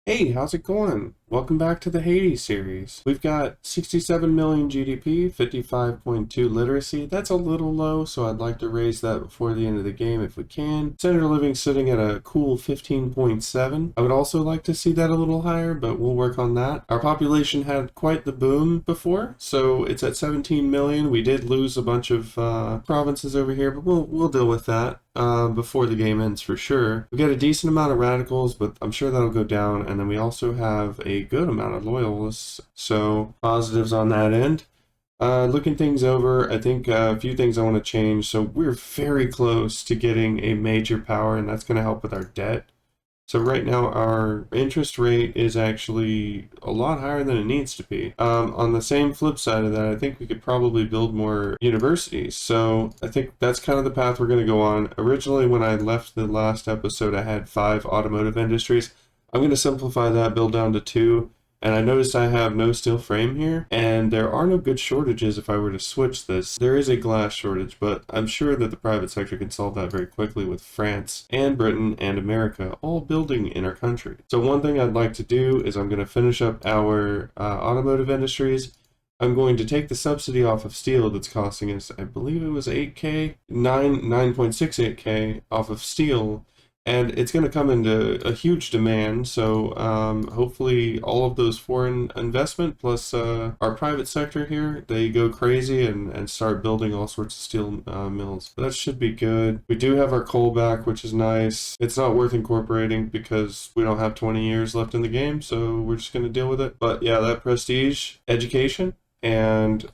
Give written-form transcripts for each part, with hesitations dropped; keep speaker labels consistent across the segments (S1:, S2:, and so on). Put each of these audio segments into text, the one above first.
S1: Hey, how's it going? Welcome back to the Haiti series. We've got 67 million GDP, 55.2 literacy. That's a little low, so I'd like to raise that before the end of the game if we can. Standard of living sitting at a cool 15.7. I would also like to see that a little higher, but we'll work on that. Our population had quite the boom before, so it's at 17 million. We did lose a bunch of provinces over here, but we'll deal with that. Before the game ends for sure. We got a decent amount of radicals, but I'm sure that'll go down. And then we also have a good amount of loyalists, so positives on that end. Looking things over, I think a few things I want to change. So we're very close to getting a major power, and that's going to help with our debt. So right now our interest rate is actually a lot higher than it needs to be. On the same flip side of that, I think we could probably build more universities. So I think that's kind of the path we're going to go on. Originally, when I left the last episode, I had 5 automotive industries. I'm going to simplify that, build down to 2. And I noticed I have no steel frame here, and there are no good shortages if I were to switch this. There is a glass shortage, but I'm sure that the private sector can solve that very quickly with France and Britain and America all building in our country. So one thing I'd like to do is I'm going to finish up our automotive industries. I'm going to take the subsidy off of steel that's costing us, I believe it was 8K, 9.68K off of steel, and it's going to come into a huge demand. So hopefully all of those foreign investment plus our private sector here, they go crazy and start building all sorts of steel mills. That should be good. We do have our coal back, which is nice. It's not worth incorporating because we don't have 20 years left in the game, so we're just going to deal with it. But yeah, that prestige, education, and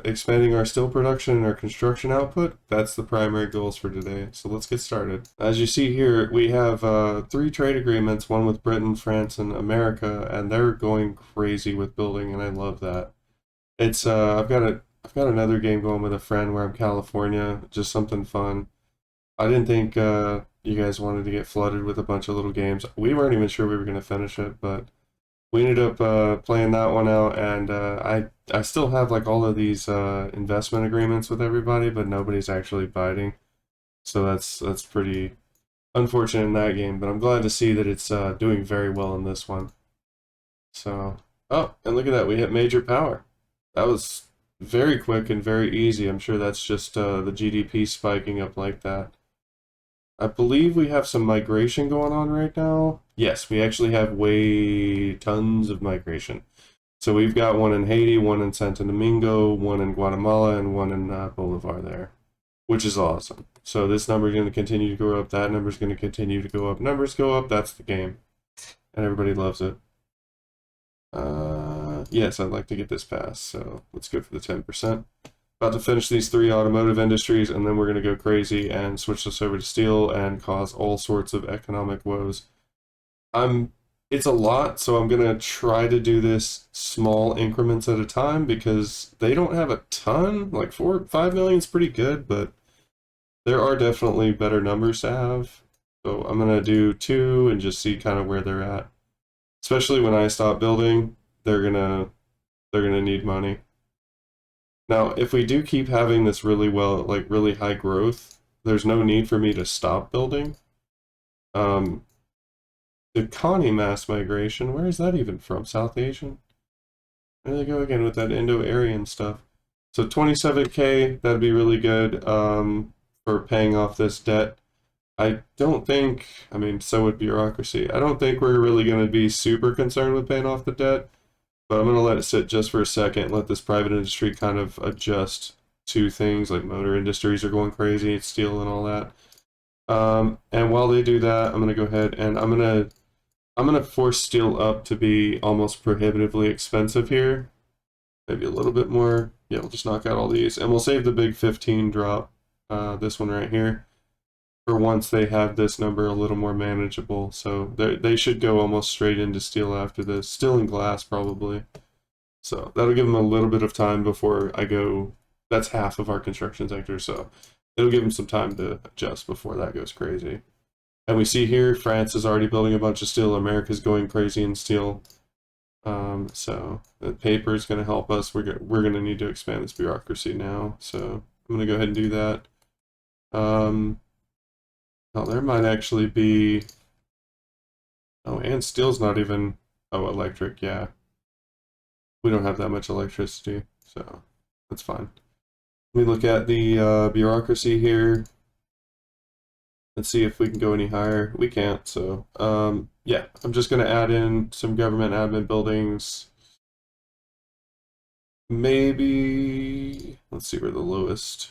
S1: expanding our steel production and our construction output, that's the primary goals for today. So let's get started. As you see here, we have 3 trade agreements, one with Britain, France, and America, and they're going crazy with building, and I love that. It's I've got another game going with a friend where I'm California, just something fun. I didn't think you guys wanted to get flooded with a bunch of little games. We weren't even sure we were going to finish it, but we ended up playing that one out, and I still have like all of these investment agreements with everybody, but nobody's actually biting. So that's pretty unfortunate in that game. But I'm glad to see that it's doing very well in this one. So and look at that, we hit major power. That was very quick and very easy. I'm sure that's just the GDP spiking up like that. I believe we have some migration going on right now. Yes, we actually have way tons of migration. So we've got one in Haiti, one in Santo Domingo, one in Guatemala, and one in Bolivar there, which is awesome. So this number is going to continue to go up. That number is going to continue to go up. Numbers go up. That's the game, and everybody loves it. Yes, I'd like to get this passed. So let's go for the 10%. About to finish these 3 automotive industries, and then we're going to go crazy and switch this over to steel and cause all sorts of economic woes. It's a lot, so I'm going to try to do this small increments at a time because they don't have a ton. Like 5 million is pretty good, but there are definitely better numbers to have. So I'm going to do 2 and just see kind of where they're at. Especially when I stop building, they're going to need money. Now, if we do keep having this really high growth, there's no need for me to stop building. The Connie mass migration, where is that even from? South Asian? There they go again with that Indo-Aryan stuff. So 27K, that'd be really good for paying off this debt. I don't think, I mean, so would bureaucracy. I don't think we're really going to be super concerned with paying off the debt. But I'm going to let it sit just for a second, let this private industry kind of adjust to things like motor industries are going crazy, steel and all that. And while they do that, I'm going to go ahead and I'm going to force steel up to be almost prohibitively expensive here. Maybe a little bit more. Yeah, we'll just knock out all these. And we'll save the big 15 drop, this one right here, for once they have this number a little more manageable. So they should go almost straight into steel after this. Steel and glass probably. So that'll give them a little bit of time before I go. That's half of our construction sector, so it'll give them some time to adjust before that goes crazy. And we see here France is already building a bunch of steel. America's going crazy in steel. So the paper is going to help us. We're going to need to expand this bureaucracy now. So I'm going to go ahead and do that. Oh, there might actually be Oh, and steel's not even... Oh, electric, yeah. We don't have that much electricity, so that's fine. Let me look at the bureaucracy here. Let's see if we can go any higher. We can't, so yeah, I'm just going to add in some government admin buildings. Maybe, let's see where the lowest.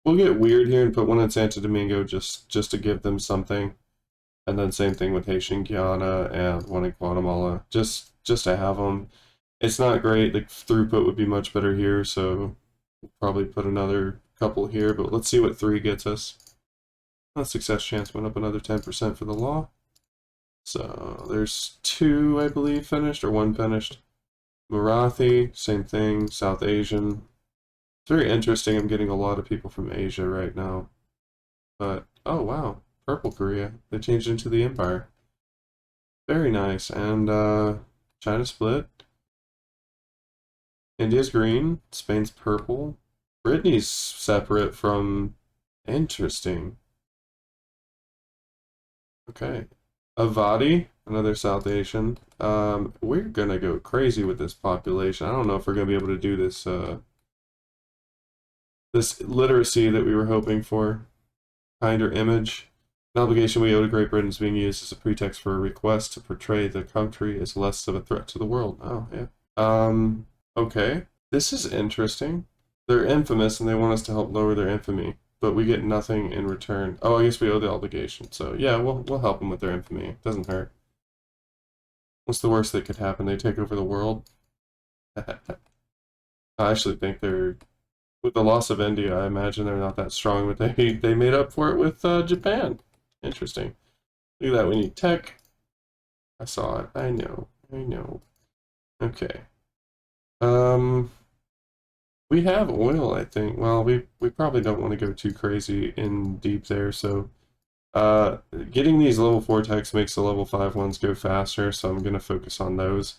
S1: We'll get weird here and put one in Santo Domingo just to give them something. And then same thing with Haitian Guyana and one in Guatemala, just to have them. It's not great, the throughput would be much better here, so we'll probably put another couple here, but let's see what 3 gets us. The success chance went up another 10% for the law. So there's 2, I believe, finished, or 1 finished. Marathi, same thing, South Asian. It's very interesting, I'm getting a lot of people from Asia right now. But, oh wow, Purple Korea, they changed into the Empire. Very nice, and China split. India's green, Spain's purple. Brittany's separate from... Interesting. Okay. Avadi, another South Asian. We're gonna go crazy with this population. I don't know if we're gonna be able to do this this literacy that we were hoping for. Kinder image. An obligation we owe to Great Britain is being used as a pretext for a request to portray the country as less of a threat to the world. Oh, yeah. Okay. This is interesting. They're infamous and they want us to help lower their infamy, but we get nothing in return. Oh, I guess we owe the obligation. So yeah, we'll help them with their infamy. It doesn't hurt. What's the worst that could happen? They take over the world? I actually think they're... With the loss of India, I imagine they're not that strong, but they made up for it with Japan. Interesting. Look at that, we need tech. I saw it. I know. Okay. We have oil, I think. Well, we probably don't want to go too crazy in deep there, so getting these level 4 techs makes the level 5 ones go faster, so I'm going to focus on those.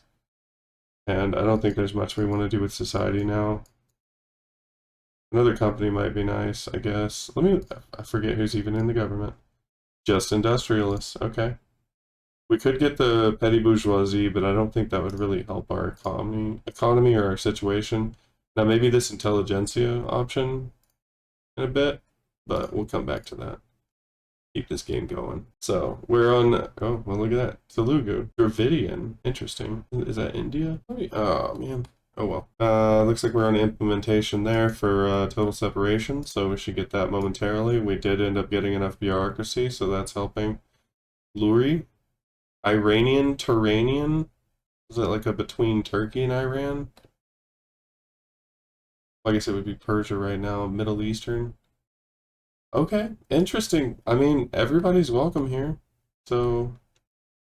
S1: And I don't think there's much we want to do with society now. Another company might be nice, I guess. I forget who's even in the government. Just industrialists, okay. We could get the petty bourgeoisie, but I don't think that would really help our economy or our situation. Now maybe this intelligentsia option in a bit, but we'll come back to that. Keep this game going. So we're on, oh, well look at that. Telugu. Dravidian. Interesting. Is that India? Oh man. Oh well. Looks like we're on implementation there for total separation, so we should get that momentarily. We did end up getting enough bureaucracy, so that's helping. Luri. Iranian, Turanian? Is it like a between Turkey and Iran? I guess it would be Persia right now, Middle Eastern. Okay, interesting. I mean, everybody's welcome here. So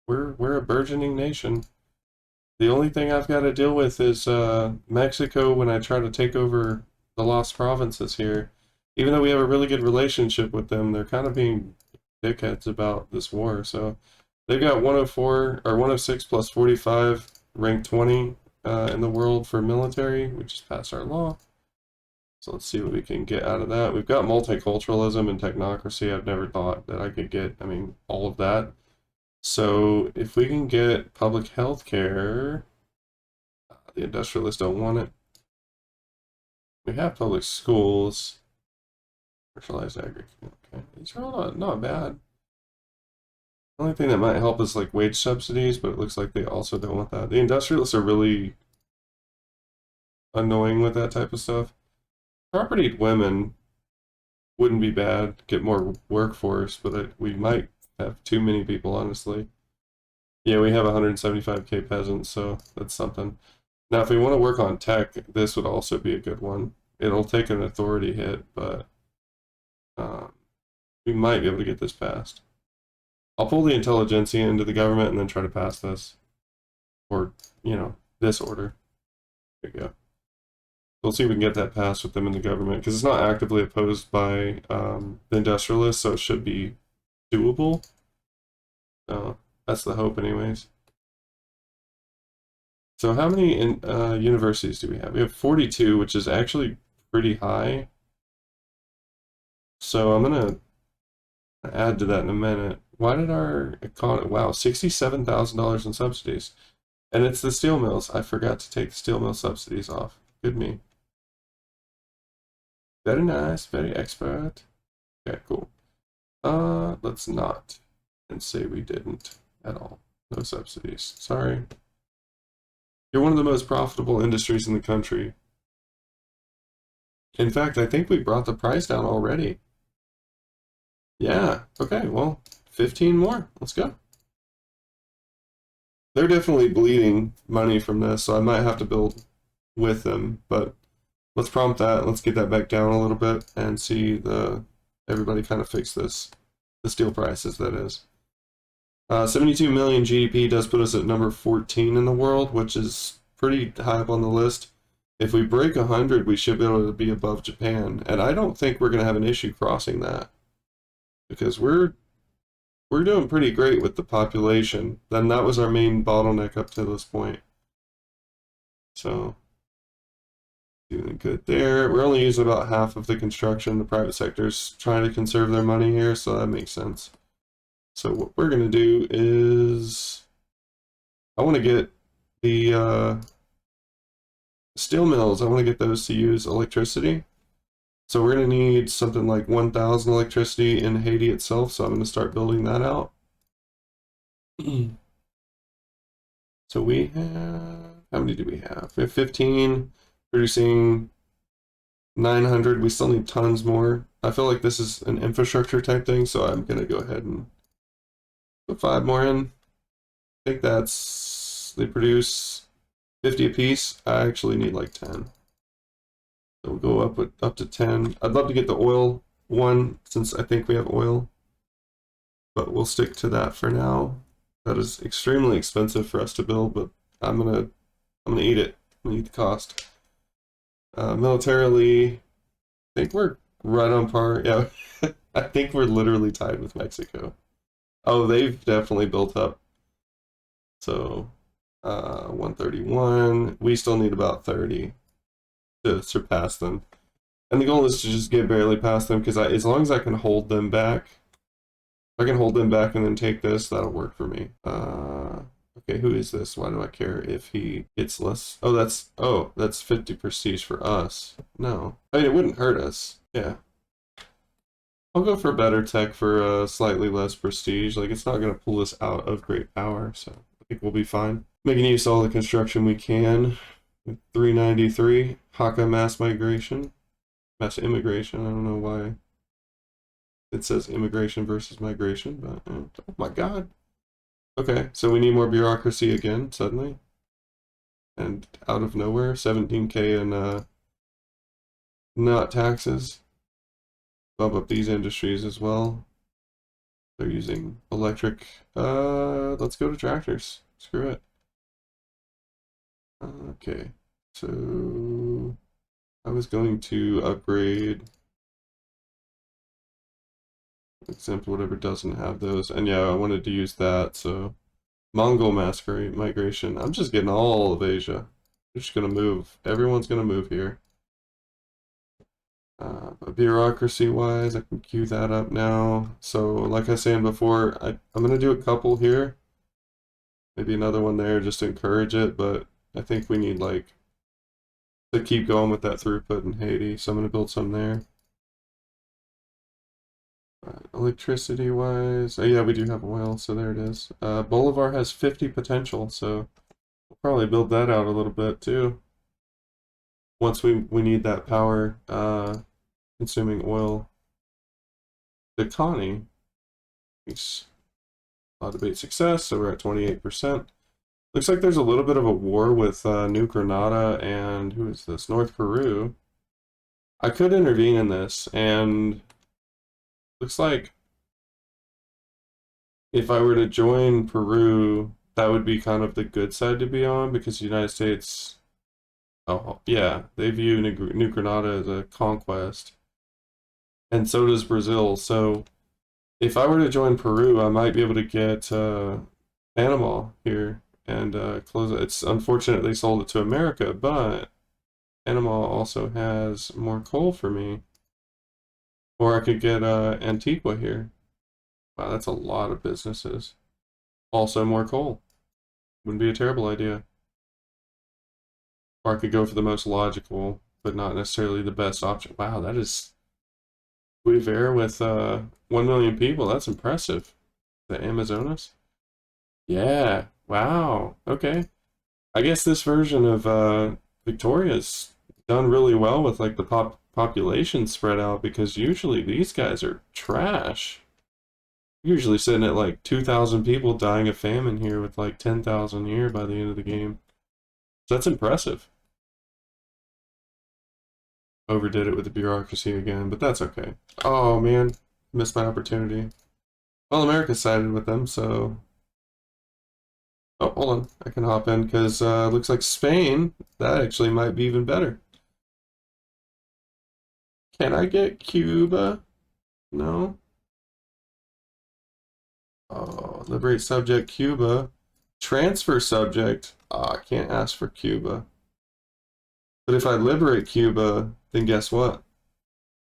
S1: we're a burgeoning nation. The only thing I've got to deal with is Mexico when I try to take over the lost provinces here. Even though we have a really good relationship with them, they're kind of being dickheads about this war. So they've got 104 or 106 plus 45, ranked 20 in the world for military. We just passed our law. So let's see what we can get out of that. We've got multiculturalism and technocracy. I've never thought that I could get, I mean, all of that. So if we can get public health care, the industrialists don't want it. We have public schools, commercialized agriculture. Okay, these are all not bad. The only thing that might help is like wage subsidies, but it looks like they also don't want that. The industrialists are really annoying with that type of stuff. Propertied women wouldn't be bad, get more workforce, but we might have too many people, honestly. Yeah, we have 175k peasants, so that's something. Now, if we want to work on tech, this would also be a good one. It'll take an authority hit, but we might be able to get this passed. I'll pull the intelligentsia into the government and then try to pass this. Or, you know, this order. There you go. We'll see if we can get that passed with them in the government, because it's not actively opposed by the industrialists, so it should be doable. So that's the hope anyways. So how many universities do we have? We have 42, which is actually pretty high. So I'm going to add to that in a minute. Why did our economy, wow, $67,000 in subsidies. And it's the steel mills. I forgot to take the steel mill subsidies off. Good me. Very nice, very expert. Okay, cool. Let's not and say we didn't at all. No subsidies. Sorry. You're one of the most profitable industries in the country. In fact, I think we brought the price down already. Yeah, okay, well, 15 more. Let's go. They're definitely bleeding money from this, so I might have to build with them, but let's prompt that. Let's get that back down a little bit and see everybody kind of fix this. The steel prices, that is. 72 million GDP does put us at number 14 in the world, which is pretty high up on the list. If we break 100, we should be able to be above Japan, and I don't think we're going to have an issue crossing that, because we're doing pretty great with the population. Then that was our main bottleneck up to this point. So, doing good there. We're only using about half of the construction. The private sector's trying to conserve their money here, so that makes sense. So what we're going to do is, I want to get the steel mills, I want to get those to use electricity. So we're going to need something like 1,000 electricity in Haiti itself, so I'm going to start building that out. So we have, how many do we have? We have 15, producing 900. We still need tons more. I feel like this is an infrastructure type thing, so I'm going to go ahead and put 5 more in. I think they produce 50 apiece. I actually need like 10. So we'll go up to 10. I'd love to get the oil one, since I think we have oil, but we'll stick to that for now. That is extremely expensive for us to build, but I'm gonna eat it. I'm gonna eat the cost. Militarily, I think we're right on par. Yeah, I think we're literally tied with Mexico. Oh, they've definitely built up. So 131. We still need about 30 to surpass them. And the goal is to just get barely past them, because as long as I can hold them back, if I can hold them back and then take this, that'll work for me. Okay, who is this? Why do I care if he gets less? Oh, that's 50 prestige for us. No. I mean, it wouldn't hurt us. Yeah. I'll go for better tech for slightly less prestige. Like, it's not going to pull us out of great power, so I think we'll be fine. Making use of all the construction we can. 393, Hakka mass migration. Mass immigration, I don't know why it says immigration versus migration, but oh my god. Okay, so we need more bureaucracy again, suddenly. And out of nowhere, 17k in not taxes. Bump up these industries as well. They're using electric. Let's go to tractors. Screw it. Okay, so I was going to upgrade, exempt whatever doesn't have those, and yeah, I wanted to use that. So Mongol migration. I'm just getting all of Asia. They're just gonna move. Everyone's gonna move here. But bureaucracy-wise, I can queue that up now. So like I was saying before, I'm gonna do a couple here. Maybe another one there just to encourage it, but I think we need like to keep going with that throughput in Haiti, so I'm going to build some there. Electricity-wise, oh yeah, we do have oil, so there it is. Bolivar has 50 potential, so we'll probably build that out a little bit too. Once we need that power consuming oil. The Connie, thanks. Debate success, so we're at 28%. Looks like there's a little bit of a war with New Granada and who is this? North Peru. I could intervene in this, and looks like if I were to join Peru, that would be kind of the good side to be on, because the United States, oh yeah, they view New Granada as a conquest, and so does Brazil. So if I were to join Peru, I might be able to get Panama here and close it. It's unfortunate they sold it to America, but Panama also has more coal for me. Or I could get Antigua here. Wow, that's a lot of businesses. Also, more coal. Wouldn't be a terrible idea. Or I could go for the most logical, but not necessarily the best option. Wow, that is Guevara with 1 million people. That's impressive. The Amazonas? Yeah. Wow. Okay. I guess this version of Victoria's done really well with like the population spread out because usually these guys are trash. Usually sitting at like 2,000 people dying of famine here with like 10,000 here by the end of the game. So that's impressive. Overdid it with the bureaucracy again, but that's okay. Oh man, missed my opportunity. Well, America sided with them, so. Oh, hold on. I can hop in because looks like Spain, that actually might be even better. Can I get Cuba? No. Oh, liberate subject Cuba. Transfer subject. I can't ask for Cuba. But if I liberate Cuba, then guess what?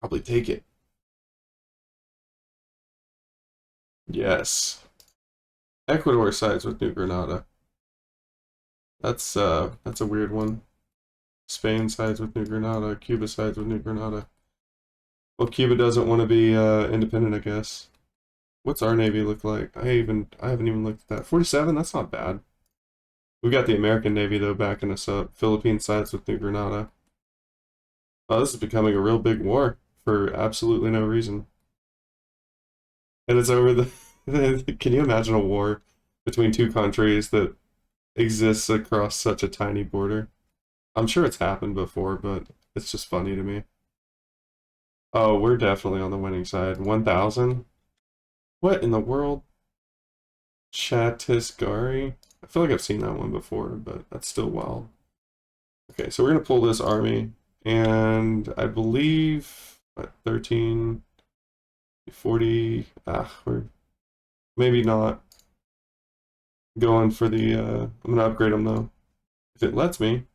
S1: Probably take it. Yes. Ecuador sides with New Granada. That's a weird one. Spain sides with New Granada. Cuba sides with New Granada. Well, Cuba doesn't want to be independent, I guess. What's our Navy look like? I haven't even looked at that. 47, that's not bad. We got the American Navy though backing us up. Philippine sides with New Granada. Oh, this is becoming a real big war for absolutely no reason. And it's over the can you imagine a war between two countries that exists across such a tiny border? I'm sure it's happened before, but it's just funny to me. Oh, we're definitely on the winning side. 1,000? What in the world? Chhattisgarh? I feel like I've seen that one before, but that's still wild. Okay, so we're gonna pull this army, and I believe what, 13, 40. We're maybe not going for the. I'm gonna upgrade them though, if it lets me.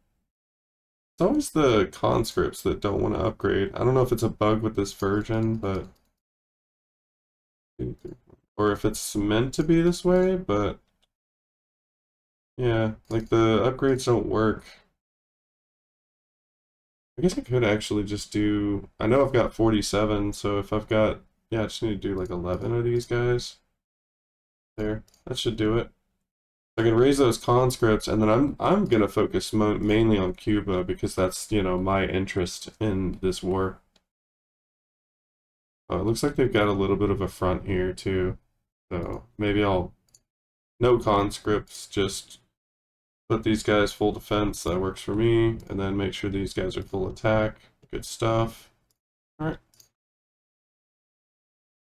S1: It's always the conscripts that don't want to upgrade. I don't know if it's a bug with this version, but or if it's meant to be this way, but yeah, like the upgrades don't work. I guess I could actually just do, I know I've got 47, so if I've got, yeah, I just need to do like 11 of these guys. There, that should do it. I can raise those conscripts, and then I'm gonna focus mainly on Cuba because that's, you know, my interest in this war. Oh, it looks like they've got a little bit of a front here too, so maybe I'll, no conscripts, just put these guys full defense, that works for me, and then make sure these guys are full attack. Good stuff. Alright.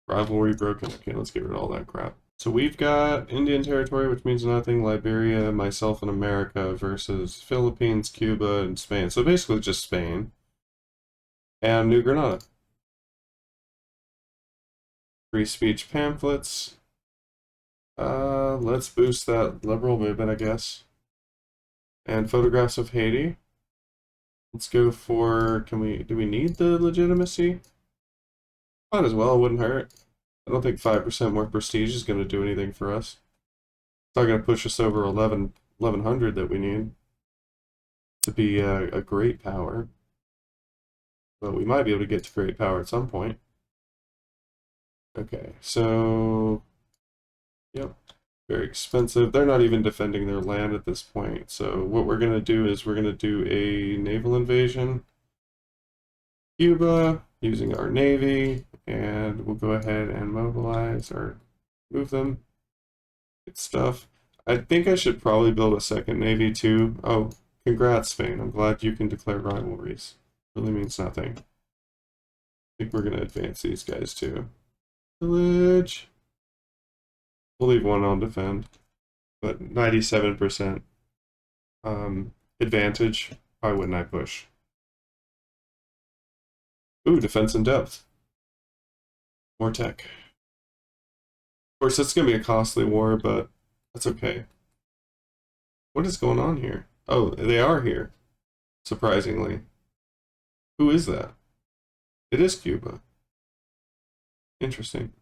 S1: Rivalry broken. Okay, let's get rid of all that crap. So we've got Indian territory, which means nothing, Liberia, myself, and America versus Philippines, Cuba, and Spain. So basically just Spain. And New Granada. Free speech pamphlets. Let's boost that liberal movement, I guess. And photographs of Haiti. Let's go for, do we need the legitimacy? Might as well, it wouldn't hurt. I don't think 5% more prestige is going to do anything for us. It's not going to push us over 1100 that we need to be a great power. But we might be able to get to great power at some point. Okay, so, yep, very expensive. They're not even defending their land at this point. So what we're going to do is we're going to do a naval invasion. Cuba, using our navy, and we'll go ahead and mobilize or move them. Good stuff. I think I should probably build a second navy too. Oh, congrats, Spain. I'm glad you can declare rivalries. Really means nothing. I think we're going to advance these guys too. Village. We'll leave one on defend, but 97% advantage. Why wouldn't I push? Ooh, defense in depth. More tech. Of course, it's going to be a costly war, but that's okay. What is going on here? Oh, they are here, surprisingly. Who is that? It is Cuba. Interesting.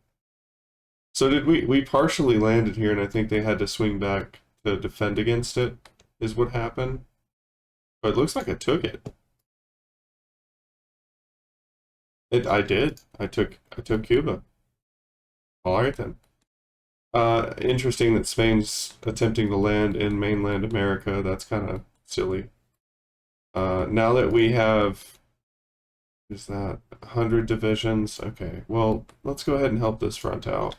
S1: So did we? We partially landed here, and I think they had to swing back to defend against it, is what happened. But it looks like I took it. I did. I took Cuba. All right then. Interesting that Spain's attempting to land in mainland America. That's kind of silly. Now that we have, is that 100 divisions? Okay, well, let's go ahead and help this front out.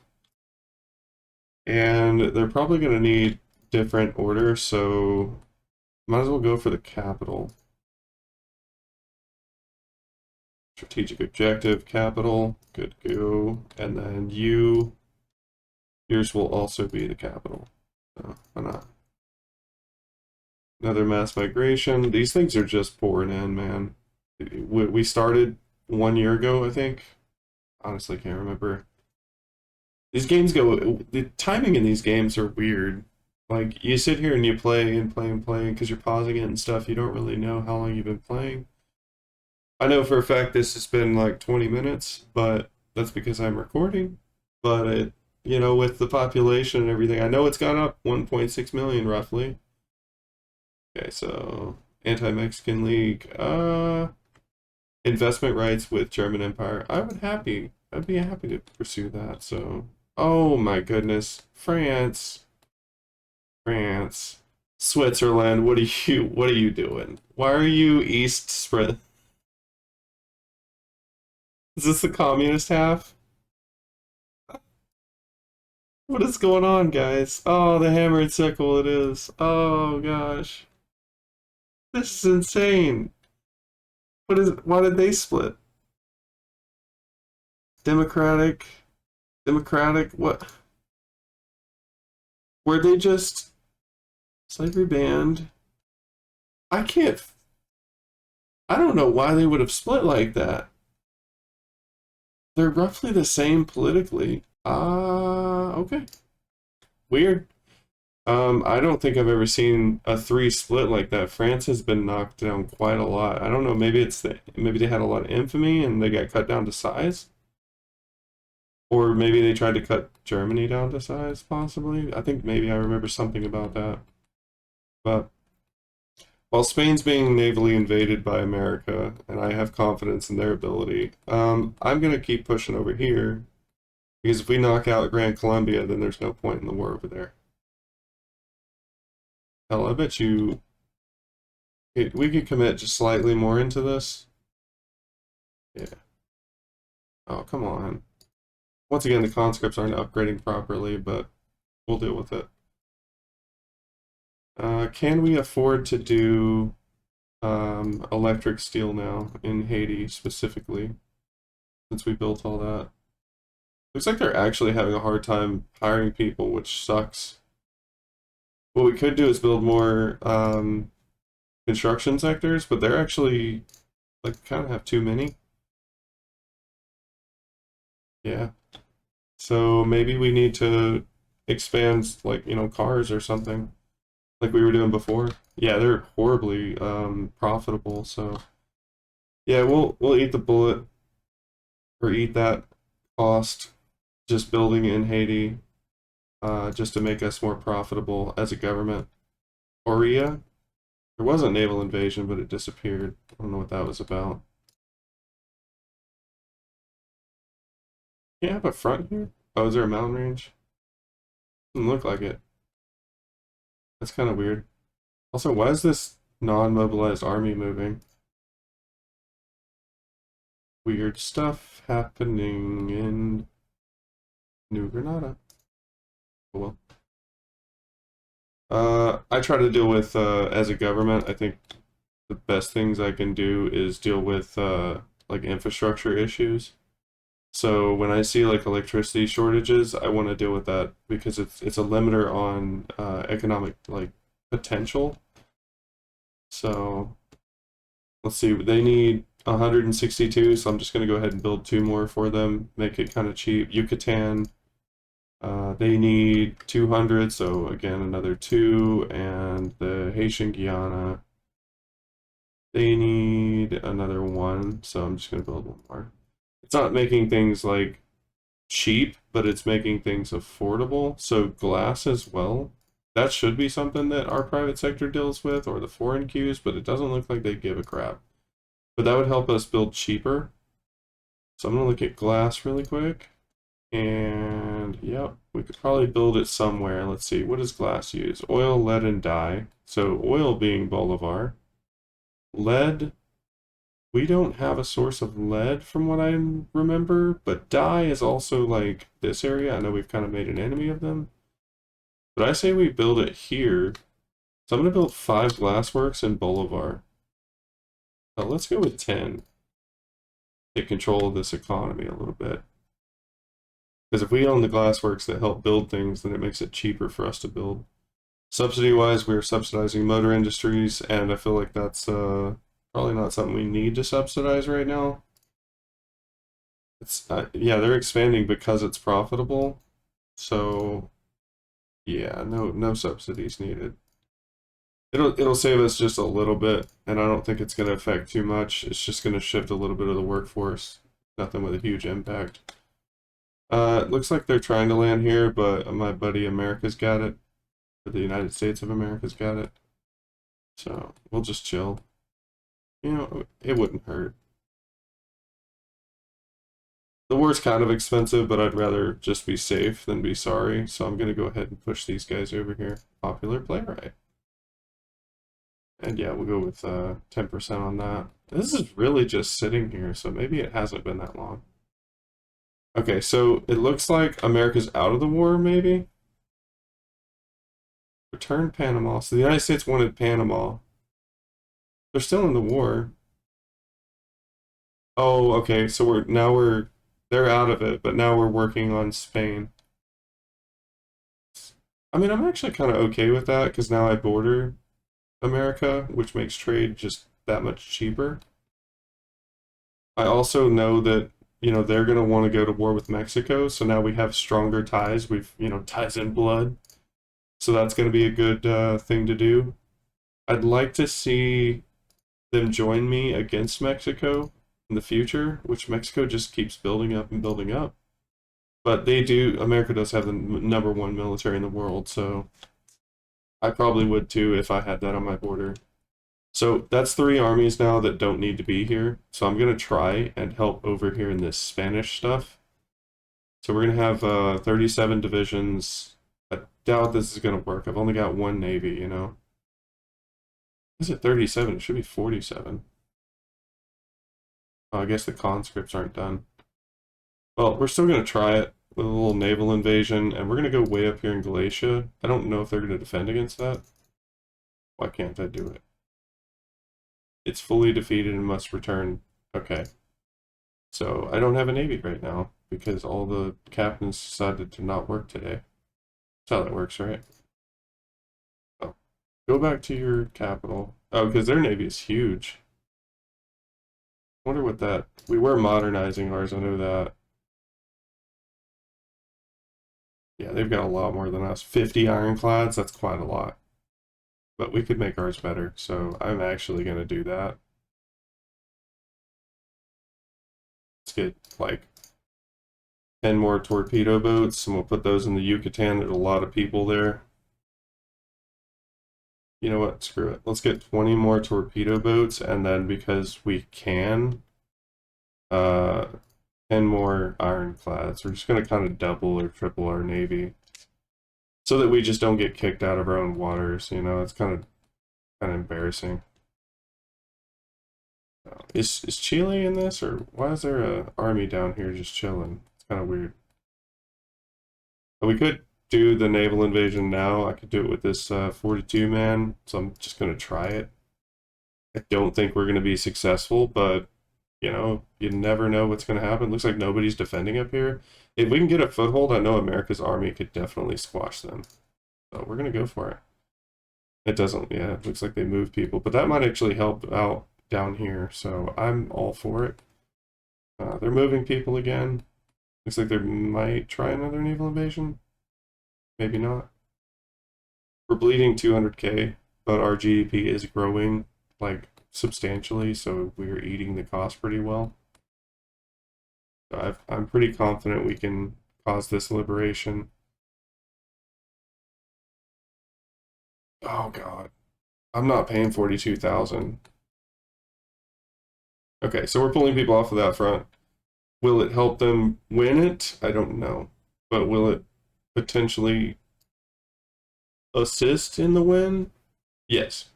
S1: And they're probably going to need different orders, so might as well go for the capital. Strategic objective, capital, good go. And then yours will also be the capital. So, why not? Another mass migration. These things are just pouring in, man. We started 1 year ago, I think. Honestly, can't remember. These games go. The timing in these games are weird. Like, you sit here and you play and play and play because you're pausing it and stuff. You don't really know how long you've been playing. I know for a fact this has been like 20 minutes, but that's because I'm recording. But with the population and everything, I know it's gone up 1.6 million roughly. Okay, so anti-Mexican League, investment rights with German Empire. I'd be happy to pursue that. So, oh my goodness, France, Switzerland. What are you doing? Why are you east spread? Is this the communist half? What is going on, guys? Oh, the hammer and sickle it is. Oh gosh. This is insane. Why did they split? Democratic, what? Were they just slavery banned? I can't, I don't know why they would have split like that. They're roughly the same politically. Okay. Weird. I don't think I've ever seen a three split like that. France has been knocked down quite a lot. I don't know, maybe they had a lot of infamy and they got cut down to size. Or maybe they tried to cut Germany down to size, possibly. I think maybe I remember something about that. But while Spain's being navally invaded by America, and I have confidence in their ability, I'm gonna keep pushing over here. Because if we knock out Grand Colombia, then there's no point in the war over there. Hell, I bet you we could commit just slightly more into this. Yeah. Oh, come on. Once again, the conscripts aren't upgrading properly, but we'll deal with it. Can we afford to do electric steel now in Haiti specifically? Since we built all that. Looks like they're actually having a hard time hiring people, which sucks. What we could do is build more construction sectors, but they're actually like kind of have too many. Yeah. So maybe we need to expand like, cars or something like we were doing before. Yeah, they're horribly profitable, so yeah, we'll eat the bullet or eat that cost just building in Haiti just to make us more profitable as a government. Oria, there was a naval invasion, but it disappeared. I don't know what that was about. Can't have a front here? Oh, is there a mountain range? Doesn't look like it. That's kind of weird. Also, why is this non-mobilized army moving? Weird stuff happening in New Granada. Oh well. I try to deal with, as a government, I think the best things I can do is deal with, like infrastructure issues. So when I see like electricity shortages, I want to deal with that because it's a limiter on economic like potential. So let's see, they need 162, so I'm just going to go ahead and build two more for them, make it kind of cheap. Yucatan, they need 200, so again another two, and the Haitian Guyana, they need another one, so I'm just going to build one more. It's not making things like cheap, but but it's making things affordable. So glass as well. That should be something that our private sector deals with, or the foreign queues, but it doesn't look like they give a crap. But that would help us build cheaper. So I'm gonna look at glass really quick. And yep, we could probably build it somewhere. Let's see, what does glass use? Oil, lead, and dye. So oil being Bolivar. Lead, we don't have a source of lead from what I remember, but dye is also like this area. I know we've kind of made an enemy of them. But I say we build it here. So I'm going to build 5 glassworks in Bolivar. Let's go with 10. Get control of this economy a little bit. Because if we own the glassworks that help build things, then it makes it cheaper for us to build. Subsidy-wise, we're subsidizing motor industries, and I feel like that's probably not something we need to subsidize right now. It's yeah, they're expanding because it's profitable. So yeah, no subsidies needed. It'll save us just a little bit, and I don't think it's going to affect too much. It's just going to shift a little bit of the workforce. Nothing with a huge impact. It looks like they're trying to land here, but my buddy America's got it. Or the United States of America's got it. So we'll just chill. You know, it wouldn't hurt. The war's kind of expensive, but I'd rather just be safe than be sorry. So I'm going to go ahead and push these guys over here. Popular playwright. And yeah, we'll go with 10% on that. This is really just sitting here, so maybe it hasn't been that long. Okay, so it looks like America's out of the war, maybe? Return Panama. So the United States wanted Panama. They're still in the war. Oh, okay, so they're out of it, but now we're working on Spain. I mean, I'm actually kind of okay with that, because now I border America, which makes trade just that much cheaper. I also know that, you know, they're going to want to go to war with Mexico, so now we have stronger ties. We've, you know, ties in blood. So that's going to be a good thing to do. I'd like to see them join me against Mexico in the future, which Mexico just keeps building up and building up. But they do, America does have the #1 military in the world, so I probably would too if I had that on my border. So that's 3 armies now that don't need to be here. So I'm going to try and help over here in this Spanish stuff. So we're going to have 37 divisions. I doubt this is going to work. I've only got 1 navy, you know. Is it 37? It should be 47. Oh, I guess the conscripts aren't done. Well, we're still going to try it with a little naval invasion, and we're going to go way up here in Galatia. I don't know if they're going to defend against that. Why can't I do it? It's fully defeated and must return. Okay. So I don't have a navy right now because all the captains decided to not work today. That's how that works, right? Oh. Go back to your capital. Oh, because their navy is huge. Wonder what that... We were modernizing ours, I know that. Yeah, they've got a lot more than us. 50 ironclads, that's quite a lot. But we could make ours better, so I'm actually going to do that. Let's get, like, 10 more torpedo boats, and we'll put those in the Yucatan. There's a lot of people there. You know what? Screw it. Let's get 20 more torpedo boats, and then because we can, 10 more ironclads. We're just going to kind of double or triple our navy so that we just don't get kicked out of our own waters. You know, it's kind of embarrassing. Is Chile in this, or why is there an army down here just chilling? It's kind of weird. But we could do the naval invasion now. I could do it with this 42 man, so I'm just going to try it. I don't think we're going to be successful, but you know, you never know what's going to happen. Looks like nobody's defending up here. If we can get a foothold, I know America's army could definitely squash them. So we're going to go for it. It doesn't, yeah, it looks like they move people, but that might actually help out down here, so I'm all for it. They're moving people again. Looks like they might try another naval invasion. Maybe not. We're bleeding 200k, but our GDP is growing, like, substantially, so we're eating the cost pretty well. So I'm pretty confident we can caused this liberation. Oh God, I'm not paying 42,000. Okay, so we're pulling people off of that front. Will it help them win it? I don't know, but will it potentially assist in the win? Yes.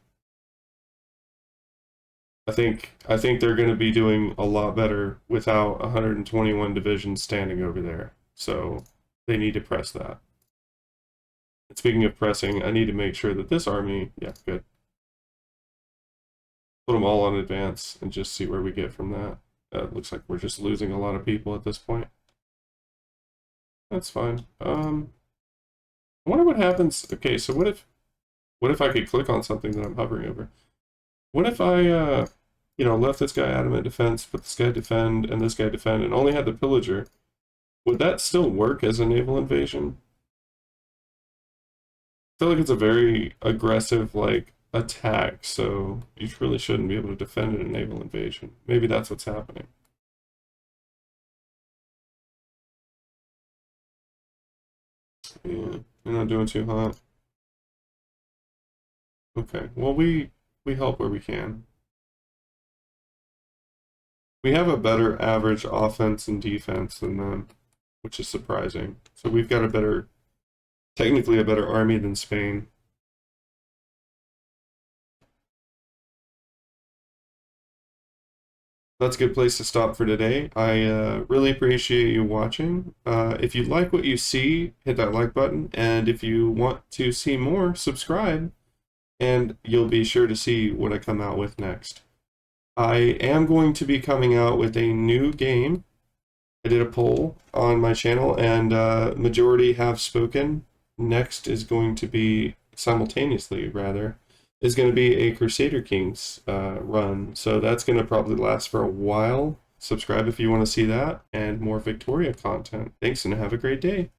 S1: I think they're going to be doing a lot better without 121 divisions standing over there. So they need to press that. And speaking of pressing, I need to make sure that this army, yeah, good. Put them all on advance and just see where we get from that. It looks like we're just losing a lot of people at this point. That's fine. I wonder what happens. Okay, so what if I could click on something that I'm hovering over? What if I, left this guy adamant defense, put this guy defend, and this guy defend, and only had the pillager? Would that still work as a naval invasion? I feel like it's a very aggressive, like, attack, so you really shouldn't be able to defend in a naval invasion. Maybe that's what's happening. Yeah, you're not doing too hot. Okay, well, we help where we can. We have a better average offense and defense than them, which is surprising. So we've got technically a better army than Spain. That's a good place to stop for today. I really appreciate you watching. If you like what you see, hit that like button. And if you want to see more, subscribe. And you'll be sure to see what I come out with next. I am going to be coming out with a new game. I did a poll on my channel, and majority have spoken. Next is going to be, simultaneously rather, is going to be a Crusader Kings run. So that's going to probably last for a while. Subscribe if you want to see that, and more Victoria content. Thanks, and have a great day.